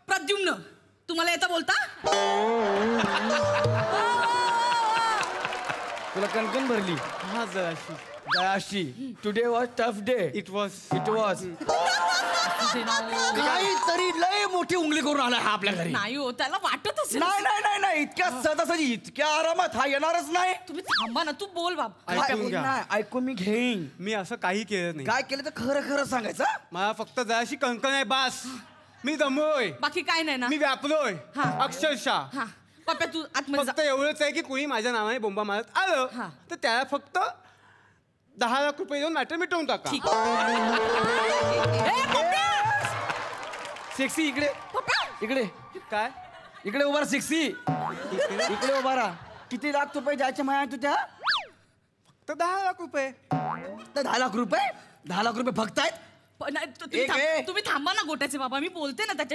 प्रद्युम्न, तुम्हाला येता बोलता? तुला कणकण भरली? हा जराशी. Today was tough day. It was. काहीतरी लय मोठी उंगली करून आला हा आपल्या घरी. नाही हो, त्याला वाटत असेल. नाही नाही नाही नाही, इतक्या सहजासहजी इतक्या आरामात हा येणारच नाही. तुम्ही थांबा ना, तू बोल बाब. ऐकून घ्या. नाही, ऐकून मी घेईन. मी असं काही केलं नाही. काय केलं तर खरं खरं सांगायचं. मला फक्त जराशी कणकण आहे बास. मी दमलोय, बाकी काय नाही ना? मी व्यापलोय हा. अक्षरशः. हा पप्या, तू आतमध्ये फक्त एवढंच आहे की कोणी माझ्या नावाने बोंबा मारत हा. आलं तर त्याला फक्त 10 लाख रुपये देऊन मॅटर मिटवून टाका. ठीक. सेक्सी इकडे इकडे काय इकडे उभा राहा. सेक्सी इकडे उभा राहा. किती लाख रुपये द्यायचे माया तू त्या? फक्त 10 लाख रुपये. 10 लाख रुपये? 10 लाख रुपये फक्त आहेत? नाही, एक आहे. तुम्ही थांबा ना गोट्याचे बाबा, मी बोलते ना त्याच्या.